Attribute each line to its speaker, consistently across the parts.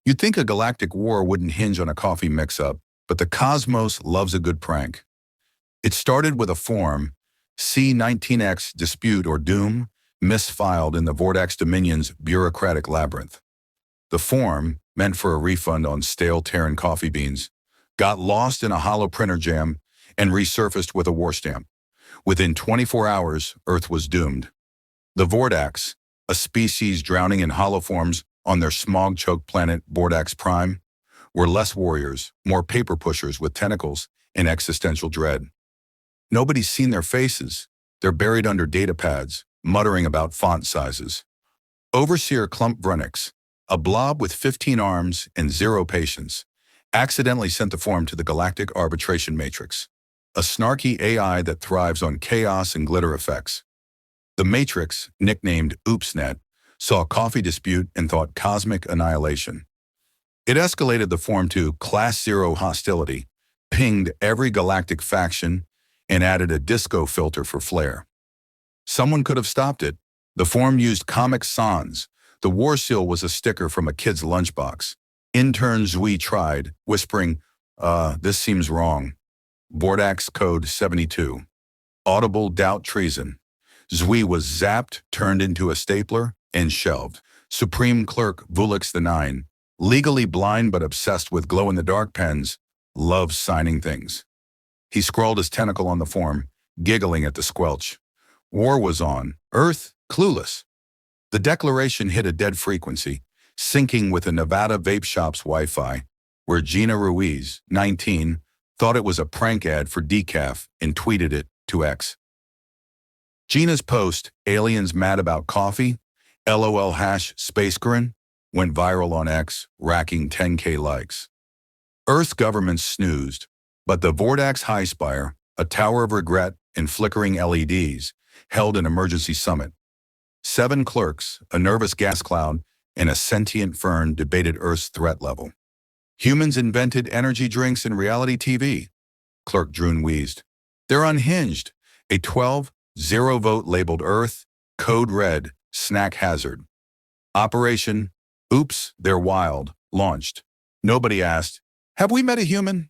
Speaker 1: You'd think a galactic war wouldn't hinge on a coffee mix-up, but the cosmos loves a good prank. It started with a form, C19X Dispute or Doom, misfiled in the Vortex Dominion's bureaucratic labyrinth. The form, meant for a refund on stale Terran coffee beans, got lost in a hollow printer jam and resurfaced with a war stamp. Within 24 hours, Earth was doomed. The Vordax, a species drowning in hollow forms on their smog-choked planet Vordax Prime, were less warriors, more paper pushers with tentacles and existential dread. Nobody's seen their faces. They're buried under data pads, muttering about font sizes. Overseer Clump Brunix, a blob with 15 arms and 0 patience, accidentally sent the form to the Galactic Arbitration Matrix, a snarky AI that thrives on chaos and glitter effects. The Matrix, nicknamed OopsNet, saw a coffee dispute and thought cosmic annihilation. It escalated the form to Class 0 hostility, pinged every galactic faction, and added a disco filter for flair. Someone could have stopped it. The form used Comic Sans. The war seal was a sticker from a kid's lunchbox. Intern Zui tried, whispering, this seems wrong. Vordax Code 72. Audible doubt treason. Zui was zapped, turned into a stapler, and shelved. Supreme Clerk Vulix the Nine, legally blind but obsessed with glow-in-the-dark pens, loves signing things. He scrawled his tentacle on the form, giggling at the squelch. War was on. Earth, clueless. The declaration hit a dead frequency, syncing with a Nevada vape shop's Wi-Fi, where Gina Ruiz, 19, thought it was a prank ad for decaf and tweeted it to X. Gina's post, aliens mad about coffee, LOL #SpaceGrin, went viral on X, racking 10K likes. Earth's government snoozed, but the Vordax High Spire, a tower of regret and flickering LEDs, held an emergency summit. 7 clerks, a nervous gas cloud, and a sentient fern debated Earth's threat level. Humans invented energy drinks and reality TV, Clerk Droon wheezed. They're unhinged. A 12-0 vote labeled Earth, code red, snack hazard. Operation, Oops, They're Wild, launched. Nobody asked, have we met a human?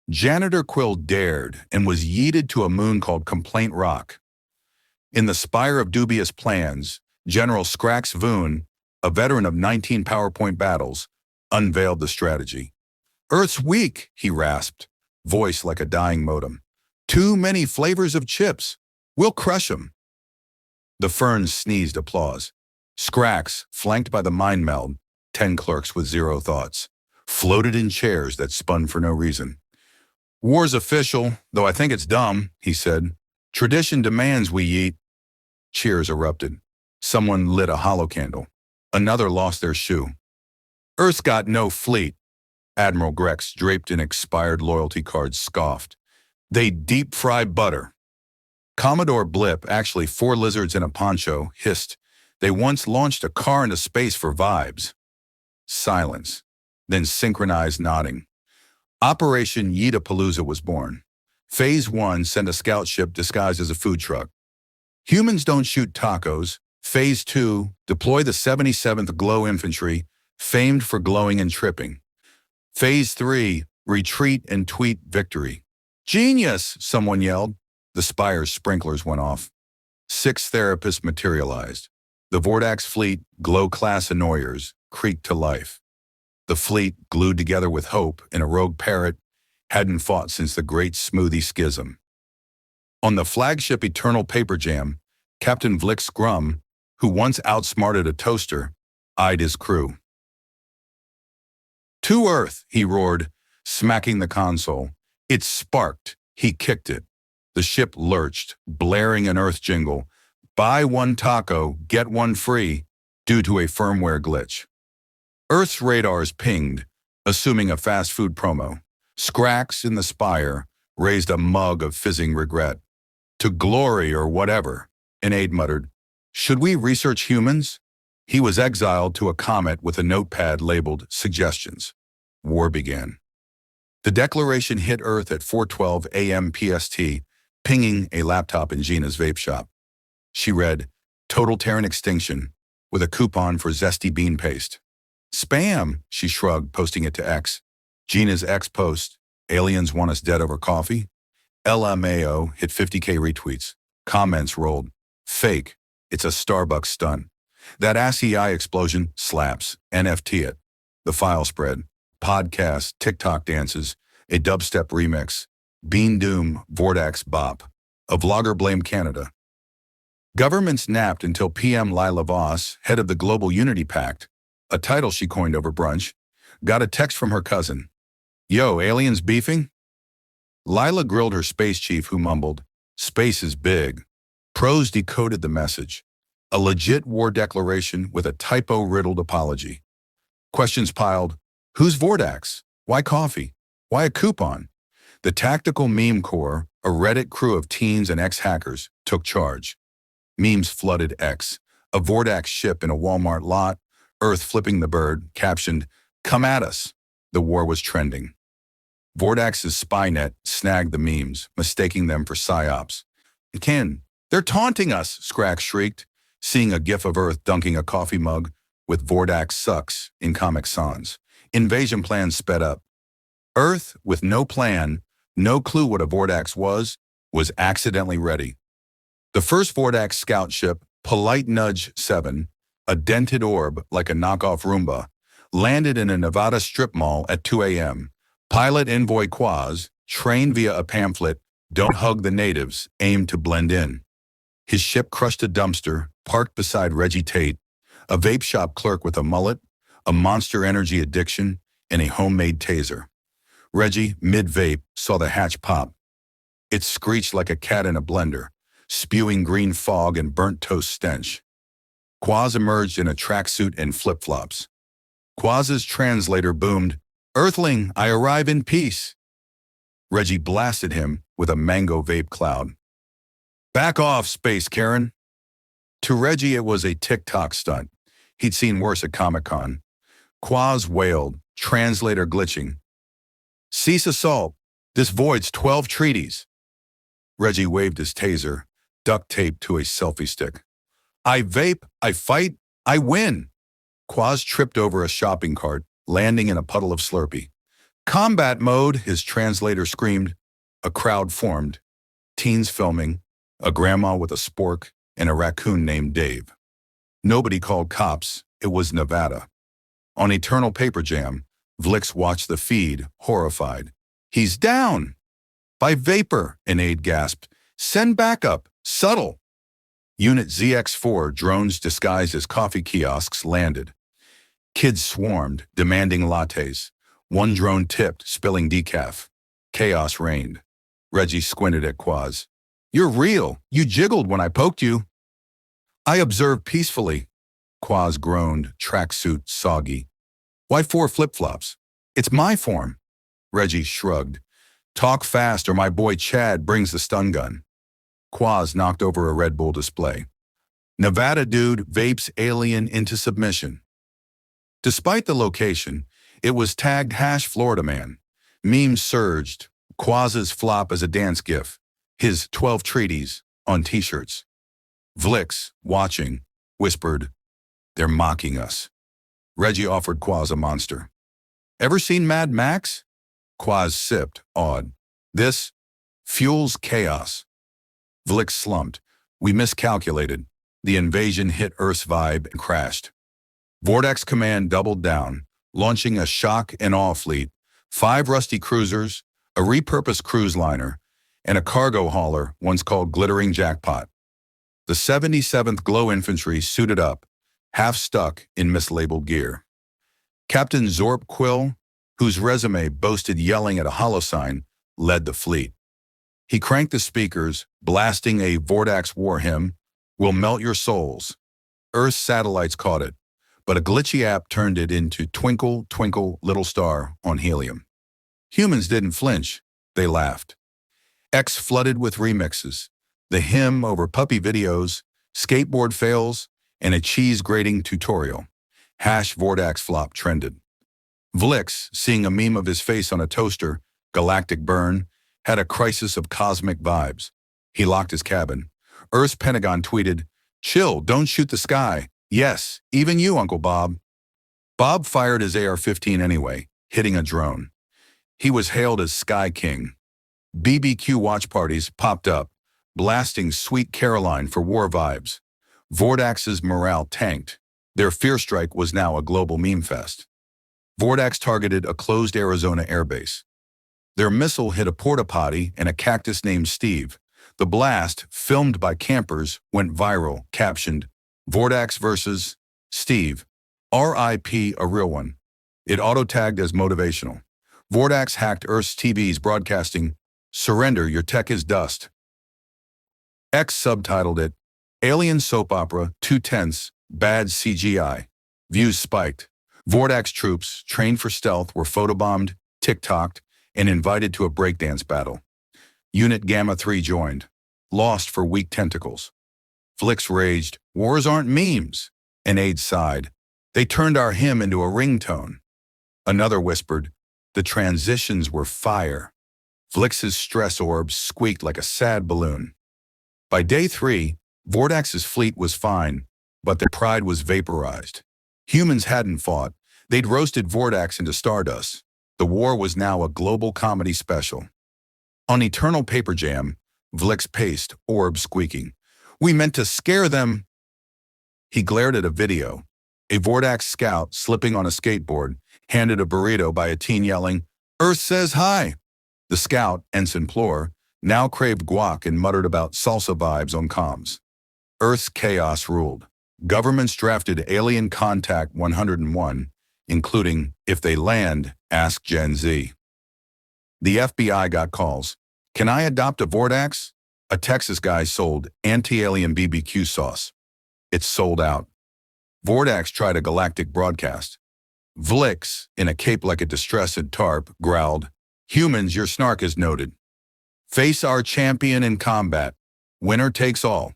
Speaker 1: Janitor Quill dared and was yeeted to a moon called Complaint Rock. In the spire of dubious plans, General Scrax Voon, a veteran of 19 PowerPoint battles, unveiled the strategy. Earth's weak, he rasped, voice like a dying modem. Too many flavors of chips. We'll crush 'em. The ferns sneezed applause. Scrax, flanked by the mind meld, 10 clerks with 0 thoughts, floated in chairs that spun for no reason. War's official, though I think it's dumb, he said. Tradition demands we eat. Cheers erupted. Someone lit a hollow candle. Another lost their shoe. Earth's got no fleet. Admiral Grex, draped in expired loyalty cards, scoffed. They deep-fry butter. Commodore Blip, actually 4 lizards in a poncho, hissed. They once launched a car into space for vibes. Silence, then synchronized nodding. Operation Yeetapalooza was born. Phase 1 sent a scout ship disguised as a food truck. Humans don't shoot tacos. Phase 2, deploy the 77th Glow Infantry, famed for glowing and tripping. Phase 3, retreat and tweet victory. Genius, someone yelled. The spire's sprinklers went off. 6 therapists materialized. The Vordax fleet, glow-class annoyers, creaked to life. The fleet, glued together with hope and a rogue parrot, hadn't fought since the Great Smoothie Schism. On the flagship Eternal Paper Jam, Captain Vlix Grum, who once outsmarted a toaster, eyed his crew. To Earth, he roared, smacking the console. It sparked. He kicked it. The ship lurched, blaring an Earth jingle. Buy 1 taco, get 1 free, due to a firmware glitch. Earth's radars pinged, assuming a fast food promo. Scrax in the spire raised a mug of fizzing regret. To glory or whatever, an aide muttered. Should we research humans? He was exiled to a comet with a notepad labeled Suggestions. War began. The declaration hit Earth at 4:12 a.m. PST, pinging a laptop in Gina's vape shop. She read, Total Terran Extinction, with a coupon for zesty bean paste. Spam, she shrugged, posting it to X. Gina's X post, aliens want us dead over coffee? LMAO hit 50K retweets. Comments rolled. Fake. It's a Starbucks stunt. That ASCII explosion slaps. NFT it. The file spread. Podcast, TikTok dances, a dubstep remix. Bean Doom, Vordax Bop. A vlogger blamed Canada. Governments napped until PM Lila Voss, head of the Global Unity Pact, a title she coined over brunch, got a text from her cousin. Yo, aliens beefing? Lila grilled her space chief, who mumbled, space is big. Pros decoded the message. A legit war declaration with a typo-riddled apology. Questions piled. Who's Vordax? Why coffee? Why a coupon? The tactical meme corps, a Reddit crew of teens and ex-hackers, took charge. Memes flooded X. A Vordax ship in a Walmart lot, Earth flipping the bird, captioned, "Come at us." The war was trending. Vordax's spy net snagged the memes, mistaking them for psyops. Ken, they're taunting us, Scrax shrieked, seeing a gif of Earth dunking a coffee mug with Vordax sucks in Comic Sans. Invasion plans sped up. Earth, with no plan, no clue what a Vordax was accidentally ready. The first Vordax scout ship, Polite Nudge 7, a dented orb like a knockoff Roomba, landed in a Nevada strip mall at 2 a.m. Pilot Envoy Quaz, trained via a pamphlet, "Don't hug the natives," aimed to blend in. His ship crushed a dumpster, parked beside Reggie Tate, a vape shop clerk with a mullet, a Monster Energy addiction, and a homemade taser. Reggie, mid-vape, saw the hatch pop. It screeched like a cat in a blender, spewing green fog and burnt toast stench. Quaz emerged in a tracksuit and flip-flops. Quaz's translator boomed, "Earthling, I arrive in peace." Reggie blasted him with a mango vape cloud. "Back off, Space Karen." To Reggie, it was a TikTok stunt. He'd seen worse at Comic-Con. Quaz wailed, translator glitching. "Cease assault. This voids 12 treaties." Reggie waved his taser, duct taped to a selfie stick. "I vape, I fight, I win." Quaz tripped over a shopping cart, landing in a puddle of Slurpee. "Combat mode," his translator screamed. A crowd formed. Teens filming, a grandma with a spork, and a raccoon named Dave. Nobody called cops. It was Nevada. On Eternal Paper Jam, Vlix watched the feed, horrified. "He's down!" "By vapor," an aide gasped. "Send backup. Subtle." Unit ZX4 drones disguised as coffee kiosks landed. Kids swarmed, demanding lattes. One drone tipped, spilling decaf. Chaos reigned. Reggie squinted at Quaz. "You're real. You jiggled when I poked you." "I observed peacefully." Quaz groaned, tracksuit soggy. "Why 4 flip-flops? It's my form." Reggie shrugged. "Talk fast or my boy Chad brings the stun gun." Quaz knocked over a Red Bull display. "Nevada dude vapes alien into submission." Despite the location, it was tagged #Florida Man. Memes surged. Quaz's flop as a dance gif. His 12 treaties on t-shirts. Vlix, watching, whispered, "They're mocking us." Reggie offered Quaz a monster. "Ever seen Mad Max?" Quaz sipped, awed. "This fuels chaos." Vlix slumped. "We miscalculated. The invasion hit Earth's vibe and crashed." Vordax Command doubled down, launching a shock and awe fleet, 5 rusty cruisers, a repurposed cruise liner, and a cargo hauler once called Glittering Jackpot. The 77th Glow Infantry suited up, half stuck in mislabeled gear. Captain Zorp Quill, whose resume boasted yelling at a holosign, led the fleet. He cranked the speakers, blasting a Vordax war hymn, "Will melt your souls." Earth's satellites caught it, but a glitchy app turned it into "Twinkle, Twinkle, Little Star" on helium. Humans didn't flinch. They laughed. X flooded with remixes. The hymn over puppy videos, skateboard fails, and a cheese grating tutorial. #Vordax flop trended. Vlix, seeing a meme of his face on a toaster, Galactic burn, had a crisis of cosmic vibes. He locked his cabin. Earth's Pentagon tweeted, "Chill, don't shoot the sky. Yes, even you, Uncle Bob." Bob fired his AR-15 anyway, hitting a drone. He was hailed as Sky King. BBQ watch parties popped up, blasting Sweet Caroline for war vibes. Vordax's morale tanked. Their fear strike was now a global meme fest. Vordax targeted a closed Arizona airbase. Their missile hit a porta potty and a cactus named Steve. The blast, filmed by campers, went viral, captioned, "Vordax versus Steve. RIP a real one." It auto-tagged as motivational. Vordax hacked Earth's TVs broadcasting, "Surrender, your tech is dust." X subtitled it, "Alien Soap Opera, 2/10, Bad CGI." Views spiked. Vordax troops, trained for stealth, were photobombed, TikToked, and invited to a breakdance battle. Unit Gamma 3 joined. Lost for weak tentacles. Flix raged, "Wars aren't memes." An aide sighed, "They turned our hymn into a ringtone." Another whispered, "The transitions were fire." Flix's stress orbs squeaked like a sad balloon. By day 3, Vordax's fleet was fine, but their pride was vaporized. Humans hadn't fought. They'd roasted Vordax into stardust. The war was now a global comedy special. On Eternal Paper Jam, Vlix paced, orbs squeaking. "We meant to scare them." He glared at a video. A Vordax scout slipping on a skateboard, handed a burrito by a teen yelling, "Earth says hi." The scout, Ensign Plore, now craved guac and muttered about salsa vibes on comms. Earth's chaos ruled. Governments drafted Alien Contact 101, including, "If they land, ask Gen Z." The FBI got calls. "Can I adopt a Vordax?" A Texas guy sold anti-alien BBQ sauce. It's sold out. Vordax tried a Galactic broadcast. Vlix, in a cape like a distressed tarp, growled, "Humans, your snark is noted. Face our champion in combat. Winner takes all."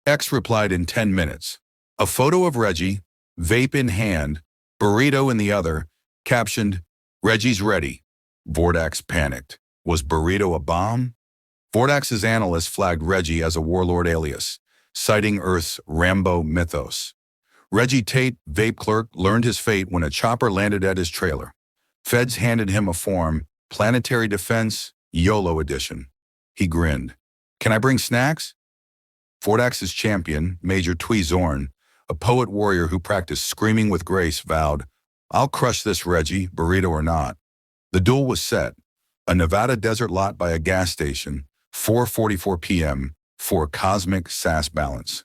Speaker 1: X replied in 10 minutes. A photo of Reggie, vape in hand, burrito in the other, captioned, "Reggie's ready." Vordax panicked. Was burrito a bomb? Vordax's analyst flagged Reggie as a warlord alias, citing Earth's Rambo mythos. Reggie Tate, vape clerk, learned his fate when a chopper landed at his trailer. Feds handed him a form, Planetary Defense, YOLO edition. He grinned. "Can I bring snacks?" Vordax's champion, Major Twee Zorn, a poet warrior who practiced screaming with grace, vowed, "I'll crush this Reggie, burrito or not." The duel was set. A Nevada desert lot by a gas station, 4:44 p.m., for cosmic sass balance.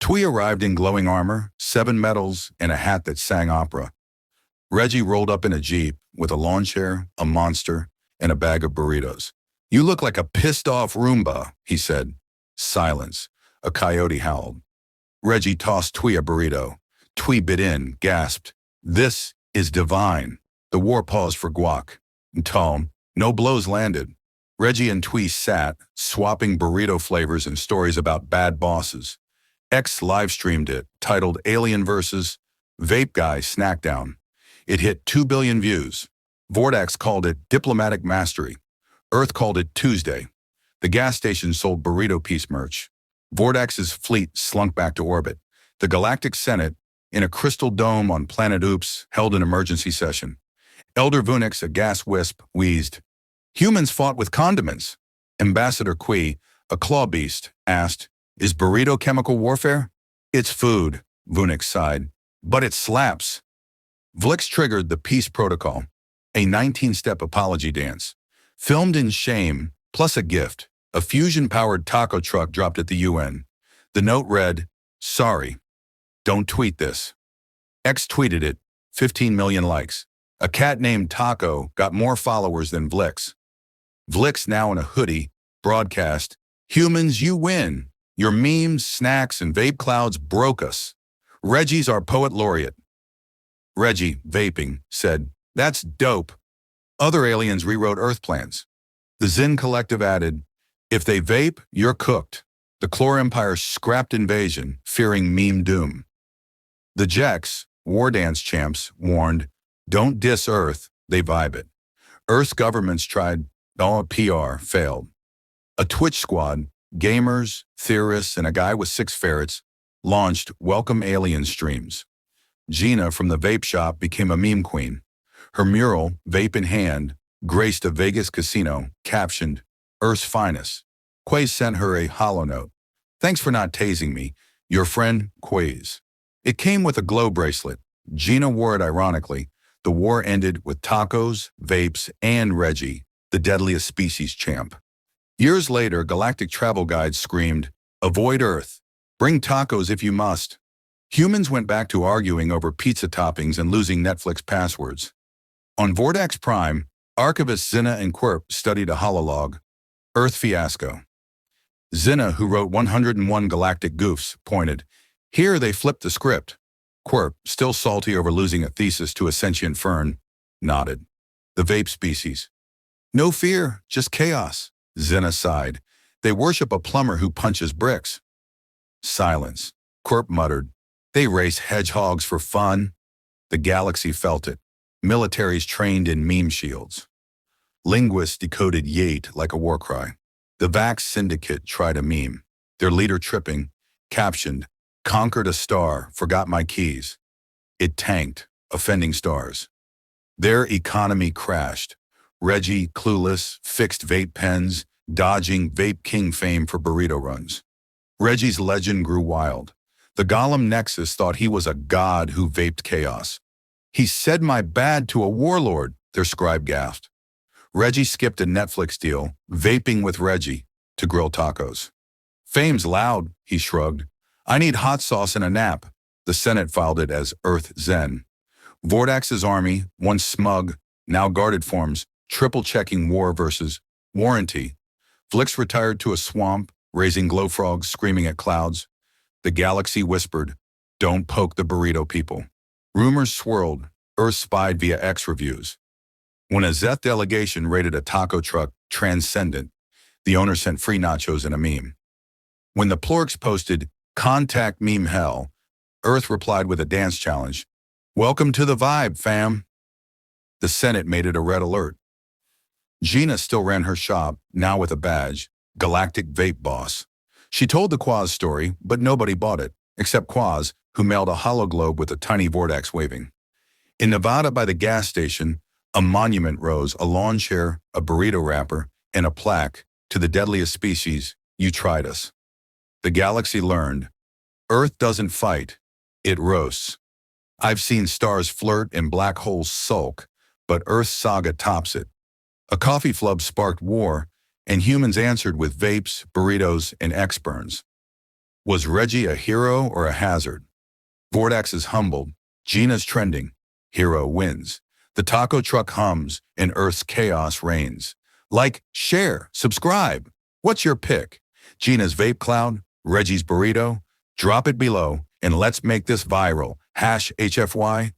Speaker 1: Twee arrived in glowing armor, 7 medals, and a hat that sang opera. Reggie rolled up in a Jeep with a lawn chair, a monster, and a bag of burritos. "You look like a pissed-off Roomba," he said. Silence. A coyote howled. Reggie tossed Twee a burrito. Twee bit in, gasped, "This is divine." The war paused for guac. Tom, no blows landed. Reggie and Twee sat, swapping burrito flavors and stories about bad bosses. X live-streamed it, titled Alien vs. Vape Guy Snackdown. It hit 2 billion views. Vordax called it Diplomatic Mastery. Earth called it Tuesday. The gas station sold burrito piece merch. Vordax's fleet slunk back to orbit. The Galactic Senate, in a crystal dome on planet Oops, held an emergency session. Elder Vunix, a gas wisp, wheezed. "Humans fought with condiments." Ambassador Kui, a claw beast, asked, "Is burrito chemical warfare?" "It's food," Vunix sighed. "But it slaps." Vlix triggered the peace protocol, a 19-step apology dance. Filmed in shame, plus a gift, a fusion-powered taco truck dropped at the UN. The note read, "Sorry. Don't tweet this." X tweeted it, 15 million likes. A cat named Taco got more followers than Vlix. Vlix, now in a hoodie, broadcast, "Humans, you win. Your memes, snacks, and vape clouds broke us. Reggie's our poet laureate." Reggie, vaping, said, "That's dope." Other aliens rewrote Earth plans. The Zen Collective added, "If they vape, you're cooked." The Chlor Empire scrapped invasion, fearing meme doom. The Jeks, war dance champs, warned, "Don't diss Earth, they vibe it." Earth's governments tried, all PR failed. A Twitch squad, gamers, theorists, and a guy with 6 ferrets, launched Welcome Alien streams. Gina from the vape shop became a meme queen. Her mural, vape in hand, graced a Vegas casino, captioned, Earth's Finest. Quaze sent her a hollow note. Thanks for not tasing me. Your friend, Quaze. It came with a glow bracelet. Gina wore it ironically. The war ended with tacos, vapes, and Reggie, the deadliest species champ. Years later, Galactic travel guides screamed, Avoid Earth. Bring tacos if you must. Humans went back to arguing over pizza toppings and losing Netflix passwords. On Vortex Prime, archivists Zinna and Quirp studied a hololog, Earth Fiasco. Zinna, who wrote 101 Galactic Goofs, pointed, Here they flipped the script. Quirp, still salty over losing a thesis to a sentient fern, nodded. The vape species. No fear, just chaos, Zinna sighed. They worship a plumber who punches bricks. Silence. Quirp muttered. They race hedgehogs for fun. The galaxy felt it. Militaries trained in meme shields. Linguists decoded Yate like a war cry. The Vax Syndicate tried a meme. Their leader tripping, captioned, Conquered a star, forgot my keys. It tanked, offending stars. Their economy crashed. Reggie, clueless, fixed vape pens, dodging Vape King fame for burrito runs. Reggie's legend grew wild. The Golem Nexus thought he was a god who vaped chaos. He said my bad to a warlord, their scribe gasped. Reggie skipped a Netflix deal, vaping with Reggie, to grill tacos. Fame's loud, he shrugged. I need hot sauce and a nap. The Senate filed it as Earth Zen. Vordax's army, once smug, now guarded forms, triple-checking war versus warranty. Flix retired to a swamp, raising glow frogs, screaming at clouds. The galaxy whispered, Don't poke the burrito people. Rumors swirled, Earth spied via X reviews. When a Zeth delegation raided a taco truck transcendent, the owner sent free nachos and a meme. When the Plorks posted, Contact meme hell, Earth replied with a dance challenge. Welcome to the vibe, fam. The Senate made it a red alert. Gina still ran her shop, now with a badge, Galactic Vape Boss. She told the Quaz story, but nobody bought it, except Quaz, who mailed a hollow globe with a tiny Vortex waving. In Nevada by the gas station, a monument rose, a lawn chair, a burrito wrapper, and a plaque, to the deadliest species, you tried us. The galaxy learned, Earth doesn't fight, it roasts. I've seen stars flirt and black holes sulk, but Earth's saga tops it. A coffee flub sparked war, and humans answered with vapes, burritos, and X-burns. Was Reggie a hero or a hazard? Vordax is humbled, Gina's trending, hero wins. The taco truck hums, and Earth's chaos reigns. Like, share, subscribe. What's your pick? Gina's vape cloud, Reggie's burrito? Drop it below, and let's make this viral. #HFY,